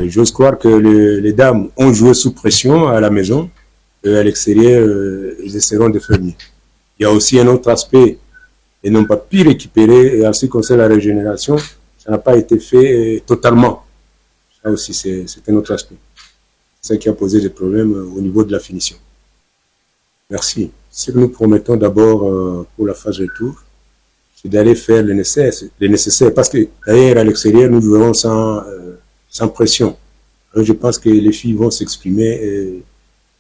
J'ose croire que les dames ont joué sous pression à la maison. À l'extérieur, ils essaieront de faire mieux. Il y a aussi un autre aspect, ils n'ont pas pu récupérer, et en ce qui concerne la régénération, ça n'a pas été fait totalement. Ça aussi, c'est un autre aspect. C'est ça qui a posé des problèmes au niveau de la finition. Merci. Ce que nous promettons d'abord pour la phase retour, c'est d'aller faire le nécessaire, parce que d'ailleurs à l'extérieur, nous jouerons sans pression. Alors je pense que les filles vont s'exprimer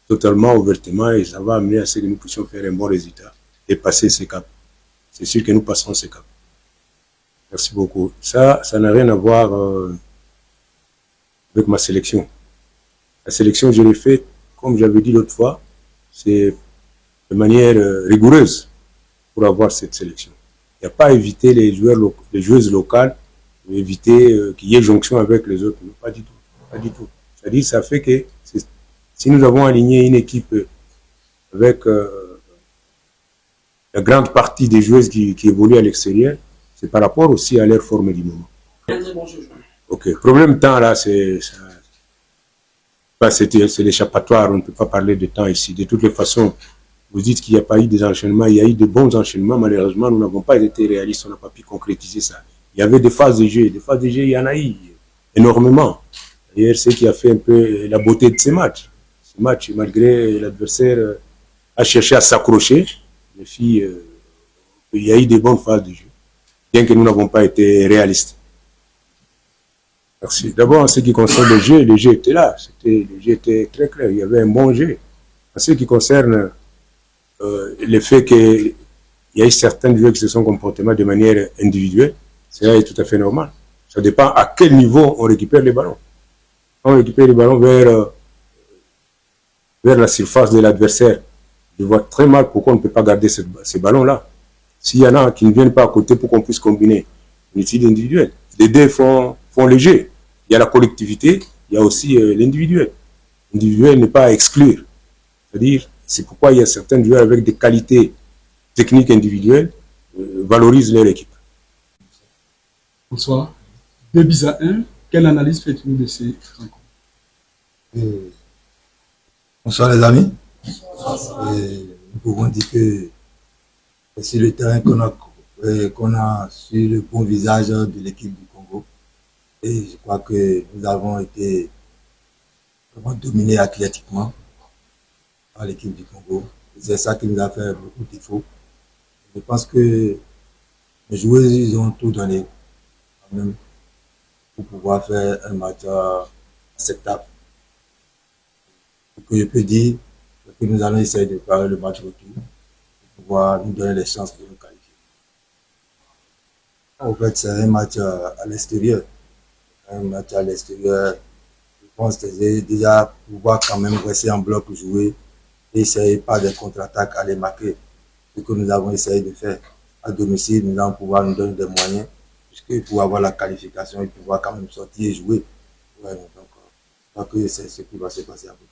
totalement ouvertement et ça va amener à ce que nous puissions faire un bon résultat et passer ces caps. C'est sûr que nous passerons ces caps. Merci beaucoup. Ça n'a rien à voir avec ma sélection. La sélection, je l'ai faite, comme j'avais dit l'autre fois, c'est de manière rigoureuse pour avoir cette sélection. Il n'y a pas à éviter les joueuses locales, éviter qu'il y ait jonction avec les autres. Non, pas du tout. Pas du tout. C'est-à-dire, ça fait que si nous avons aligné une équipe avec la grande partie des joueuses qui évoluent à l'extérieur, c'est par rapport aussi à leur forme du moment. Ok. Problème temps là, c'est l'échappatoire. On ne peut pas parler de temps ici. De toutes les façons, vous dites qu'il n'y a pas eu des enchaînements, il y a eu de bons enchaînements. Malheureusement, nous n'avons pas été réalistes, on n'a pas pu concrétiser ça. Il y avait des phases de jeu. Des phases de jeu, il y en a eu énormément. D'ailleurs, c'est ce qui a fait un peu la beauté de ces matchs. Ces matchs, malgré l'adversaire a cherché à s'accrocher, les filles, il y a eu des bonnes phases de jeu, bien que nous n'avons pas été réalistes. Merci. D'abord, en ce qui concerne le jeu était là. Le jeu était très clair. Il y avait un bon jeu. En ce qui concerne le fait qu'il y a eu certains joueurs qui se sont comportés de manière individuelle, c'est tout à fait normal. Ça dépend à quel niveau on récupère les ballons. Quand on récupère les ballons vers la surface de l'adversaire, je vois très mal pourquoi on ne peut pas garder ces ballons-là. S'il y en a qui ne viennent pas à côté pour qu'on puisse combiner une étude individuelle, les deux font léger. Il y a la collectivité, il y a aussi l'individuel. L'individuel n'est pas à exclure. C'est-à-dire, c'est pourquoi il y a certains joueurs avec des qualités techniques individuelles valorisent leur équipe. Bonsoir. 2-1, quelle analyse faites-vous de ces rencontres? Bonsoir les amis. Nous pouvons dire que c'est le terrain qu'on a sur le bon visage de l'équipe du Congo. Et je crois que nous avons été vraiment dominés athlétiquement par l'équipe du Congo. C'est ça qui nous a fait beaucoup de défauts. Je pense que les joueurs, ils ont tout donné quand même pour pouvoir faire un match acceptable. Ce que je peux dire, c'est que nous allons essayer de faire le match retour pour pouvoir nous donner les chances de nous qualifier. En fait, c'est un match à l'extérieur. Un match à l'extérieur, je pense que c'est déjà pouvoir quand même rester en bloc, jouer et essayer par des contre-attaques à les marquer. Ce que nous avons essayé de faire à domicile, nous allons pouvoir nous donner des moyens puisque pour avoir la qualification et pouvoir quand même sortir et jouer. Ouais, donc, je crois que c'est ce qui va se passer à côté.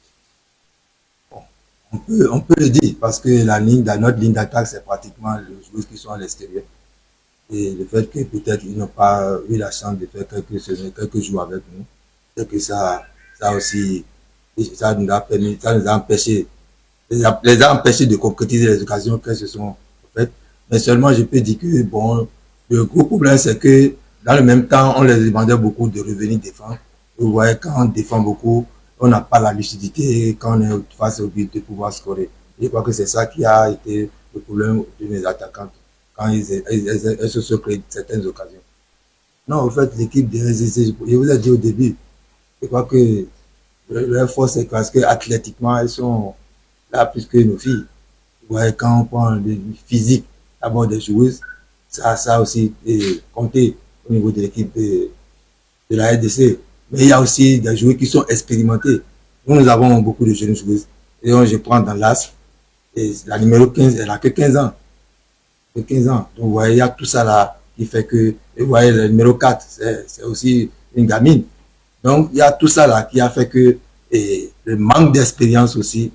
On peut le dire parce que notre ligne d'attaque, c'est pratiquement les joueurs qui sont à l'extérieur. Et le fait que peut-être ils n'ont pas eu la chance de faire quelques jours avec nous, c'est que ça aussi, ça nous a permis, ça nous a empêché, les a empêchés de concrétiser les occasions qu'elles se sont faites. Mais seulement, je peux dire que, bon, le gros problème, c'est que dans le même temps, on les demandait beaucoup de revenir défendre. Vous voyez, quand on défend beaucoup, on n'a pas la lucidité quand on est face au but de pouvoir scorer. Je crois que c'est ça qui a été le problème de mes attaquants quand ils se sont créés certaines occasions. Non, en fait, l'équipe de RZC, je vous ai dit au début, je crois que leur force, c'est parce que athlétiquement, elles sont là plus que nos filles. Vous voyez, quand on prend le physique d'abord des joueuses, ça aussi est compté au niveau de l'équipe de la RDC. Mais il y a aussi des joueurs qui sont expérimentés. Nous avons beaucoup de jeunes joueuses. Et je prends dans l'AS, et la numéro 15, elle a que 15 ans. Que 15 ans. Donc, vous voyez, il y a tout ça là qui fait que, et vous voyez, le numéro 4, c'est aussi une gamine. Donc, il y a tout ça là qui a fait que, et le manque d'expérience aussi,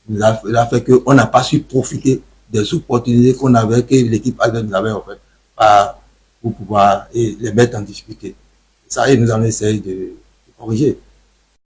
nous a fait qu'on n'a pas su profiter des opportunités qu'on avait, que l'équipe adverse nous avait offert pour pouvoir les mettre en difficulté. Ça, et nous allons essayer de corriger.